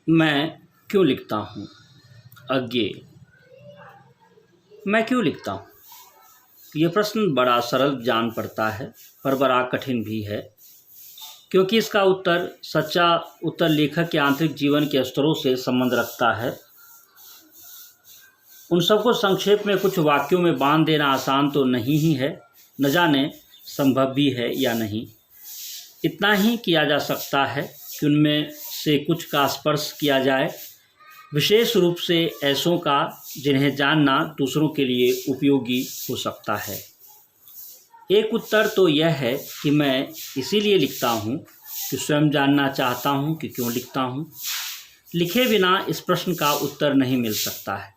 मैं क्यों लिखता हूँ? अज्ञेय। मैं क्यों लिखता हूँ? ये प्रश्न बड़ा सरल जान पड़ता है, पर बड़ा कठिन भी है, क्योंकि इसका सच्चा उत्तर लेखक के आंतरिक जीवन के स्तरों से संबंध रखता है। उन सबको संक्षेप में कुछ वाक्यों में बांध देना आसान तो नहीं ही है, न जाने संभव भी है या नहीं। इतना ही किया जा सकता है कि उनमें से कुछ का स्पर्श किया जाए, विशेष रूप से ऐसों का जिन्हें जानना दूसरों के लिए उपयोगी हो सकता है। एक उत्तर तो यह है कि मैं इसीलिए लिखता हूँ कि स्वयं जानना चाहता हूँ कि क्यों लिखता हूँ। लिखे बिना इस प्रश्न का उत्तर नहीं मिल सकता है।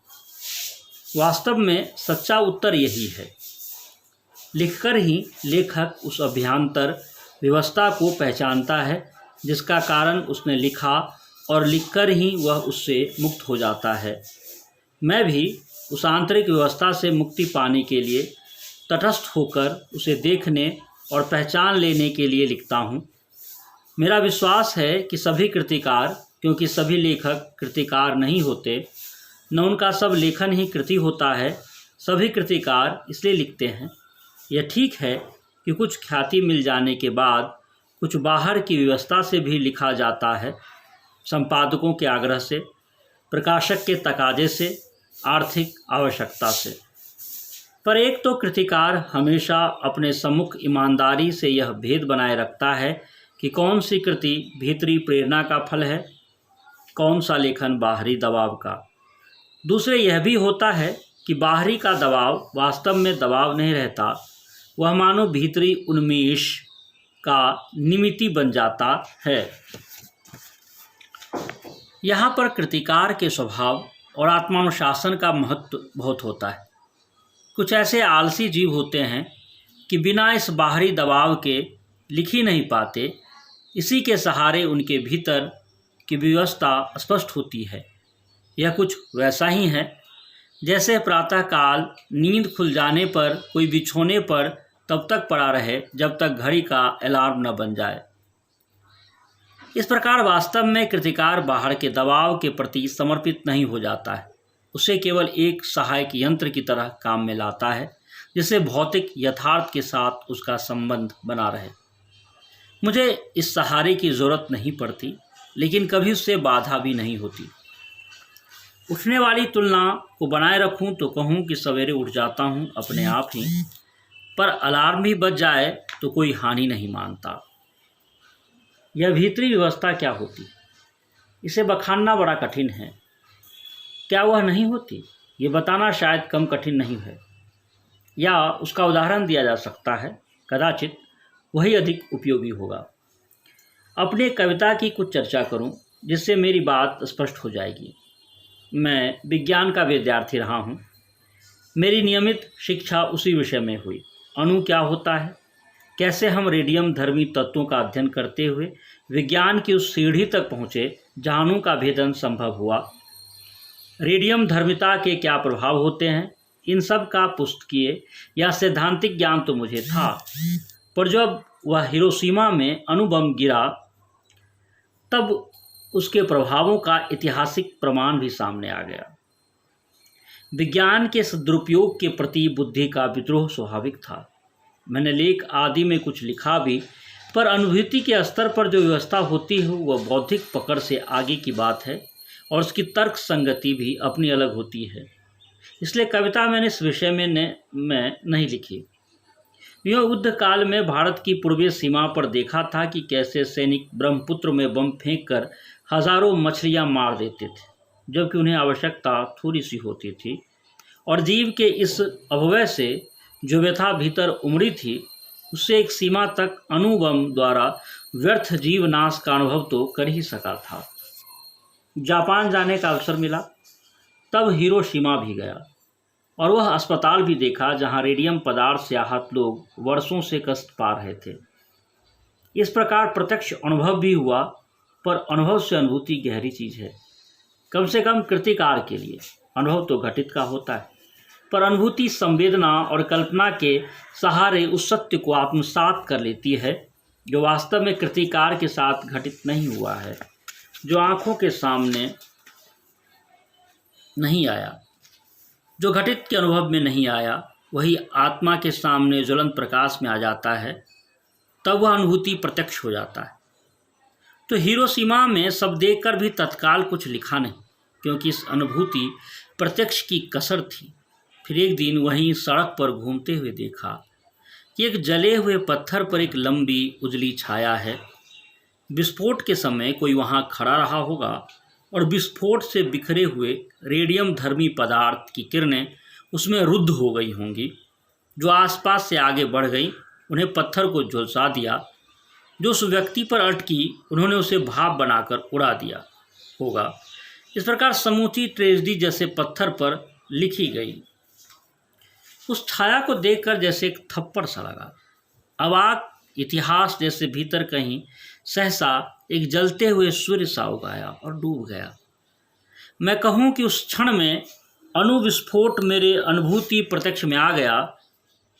वास्तव में सच्चा उत्तर यही है। लिखकर ही लेखक उस अभ्यांतर व्यवस्था को पहचानता है जिसका कारण उसने लिखा, और लिखकर ही वह उससे मुक्त हो जाता है। मैं भी उस आंतरिक व्यवस्था से मुक्ति पाने के लिए तटस्थ होकर उसे देखने और पहचान लेने के लिए लिखता हूँ। मेरा विश्वास है कि सभी कृतिकार, क्योंकि सभी लेखक कृतिकार नहीं होते, न उनका सब लेखन ही कृति होता है, सभी कृतिकार इसलिए लिखते हैं। यह ठीक है कि कुछ ख्याति मिल जाने के बाद कुछ बाहर की व्यवस्था से भी लिखा जाता है, संपादकों के आग्रह से, प्रकाशक के तकाजे से, आर्थिक आवश्यकता से। पर एक तो कृतिकार हमेशा अपने सम्मुख ईमानदारी से यह भेद बनाए रखता है कि कौन सी कृति भीतरी प्रेरणा का फल है, कौन सा लेखन बाहरी दबाव का। दूसरे यह भी होता है कि बाहरी का दबाव वास्तव में दबाव नहीं रहता, वह मानो भीतरी उन्मेष का निमित्त बन जाता है। यहाँ पर कृतिकार के स्वभाव और आत्मानुशासन का महत्व बहुत होता है। कुछ ऐसे आलसी जीव होते हैं कि बिना इस बाहरी दबाव के लिख ही नहीं पाते। इसी के सहारे उनके भीतर की व्यवस्था स्पष्ट होती है। यह कुछ वैसा ही है जैसे प्रातःकाल नींद खुल जाने पर कोई बिछोने पर तब तक पड़ा रहे जब तक घड़ी का अलार्म न बन जाए। इस प्रकार वास्तव में कृतिकार बाहर के दबाव के प्रति समर्पित नहीं हो जाता है, उसे केवल एक सहायक यंत्र की तरह काम में लाता है, जिससे भौतिक यथार्थ के साथ उसका संबंध बना रहे। मुझे इस सहारे की ज़रूरत नहीं पड़ती, लेकिन कभी उससे बाधा भी नहीं होती। उठने वाली तुलना को बनाए रखूं तो कहूं कि सवेरे उठ जाता हूं अपने आप ही, पर अलार्म भी बज जाए तो कोई हानि नहीं मानता। यह भीतरी व्यवस्था क्या होती, इसे बखानना बड़ा कठिन है। क्या वह नहीं होती, ये बताना शायद कम कठिन नहीं है, या उसका उदाहरण दिया जा सकता है, कदाचित वही अधिक उपयोगी होगा। अपने कविता की कुछ चर्चा करूं जिससे मेरी बात स्पष्ट हो जाएगी। मैं विज्ञान का विद्यार्थी रहा हूं। मेरी नियमित शिक्षा उसी विषय में हुई। अणु क्या होता है, कैसे हम रेडियम धर्मी तत्वों का अध्ययन करते हुए विज्ञान की उस सीढ़ी तक पहुँचे जहाँ अणु का भेदन संभव हुआ, रेडियम धर्मिता के क्या प्रभाव होते हैं, इन सब का पुस्तकीय या सैद्धांतिक ज्ञान तो मुझे था, पर जब वह हिरोशिमा में अणु बम गिरा तब उसके प्रभावों का ऐतिहासिक प्रमाण भी सामने आ गया। विज्ञान के सदुपयोग के प्रति बुद्धि का विद्रोह स्वाभाविक था। मैंने लेख आदि में कुछ लिखा भी, पर अनुभूति के स्तर पर जो व्यवस्था होती है वह बौद्धिक पकड़ से आगे की बात है, और उसकी तर्क संगति भी अपनी अलग होती है। इसलिए कविता मैंने इस विषय में नहीं लिखी। यह युद्ध काल में भारत की पूर्वीय सीमा पर देखा था कि कैसे सैनिक ब्रह्मपुत्र में बम फेंक कर हजारों मछलियां मार देते थे, जबकि उन्हें आवश्यकता थोड़ी सी होती थी, और जीव के इस अभवय से जो व्यथा भीतर उमड़ी थी, उससे एक सीमा तक अणुबम द्वारा व्यर्थ जीव नाश का अनुभव तो कर ही सका था। जापान जाने का अवसर मिला, तब हिरोशिमा भी गया, और वह अस्पताल भी देखा जहां रेडियम पदार्थ से आहत लोग वर्षों से कष्ट पा रहे थे। इस प्रकार प्रत्यक्ष अनुभव भी हुआ, पर अनुभव से अनुभूति गहरी चीज़ है। कम से कम कृतिकार के लिए अनुभव तो घटित का होता है, पर अनुभूति संवेदना और कल्पना के सहारे उस सत्य को आत्मसात कर लेती है जो वास्तव में कृतिकार के साथ घटित नहीं हुआ है। जो आँखों के सामने नहीं आया, जो घटित के अनुभव में नहीं आया, वही आत्मा के सामने ज्वलंत प्रकाश में आ जाता है, तब वह अनुभूति प्रत्यक्ष हो जाता है। तो हिरोशिमा में सब देखकर भी तत्काल कुछ लिखा नहीं, क्योंकि इस अनुभूति प्रत्यक्ष की कसर थी। फिर एक दिन वहीं सड़क पर घूमते हुए देखा कि एक जले हुए पत्थर पर एक लंबी उजली छाया है। विस्फोट के समय कोई वहाँ खड़ा रहा होगा और विस्फोट से बिखरे हुए रेडियम धर्मी पदार्थ की किरणें उसमें रुद्ध हो गई होंगी। जो आसपास से आगे बढ़ गई, उन्हें पत्थर को झुलसा दिया। जो उस व्यक्ति पर अटकी, उन्होंने उसे भाप बनाकर उड़ा दिया होगा। इस प्रकार समूची ट्रेजेडी जैसे पत्थर पर लिखी गई। उस छाया को देखकर जैसे एक थप्पड़ सा लगा। अवाक इतिहास जैसे भीतर कहीं सहसा एक जलते हुए सूर्य सा उगाया और डूब गया। मैं कहूँ कि उस क्षण में अणुविस्फोट मेरे अनुभूति प्रत्यक्ष में आ गया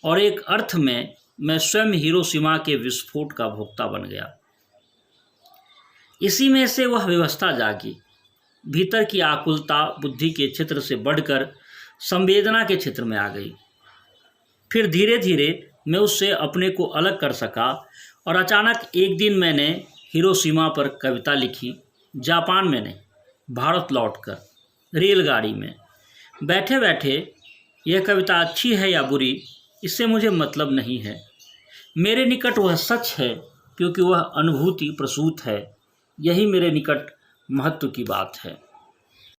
और एक अर्थ में मैं स्वयं हिरोशिमा के विस्फोट का भोक्ता बन गया। इसी में से वह व्यवस्था जागी। भीतर की आकुलता बुद्धि के क्षेत्र से बढ़कर संवेदना के क्षेत्र में आ गई। फिर धीरे धीरे मैं उससे अपने को अलग कर सका और अचानक एक दिन मैंने हिरोशिमा पर कविता लिखी। जापान में नहीं, भारत लौटकर रेलगाड़ी में बैठे बैठे, यह कविता अच्छी है या बुरी, इससे मुझे मतलब नहीं है। मेरे निकट वह सच है, क्योंकि वह अनुभूति प्रसूत है। यही मेरे निकट महत्व की बात है।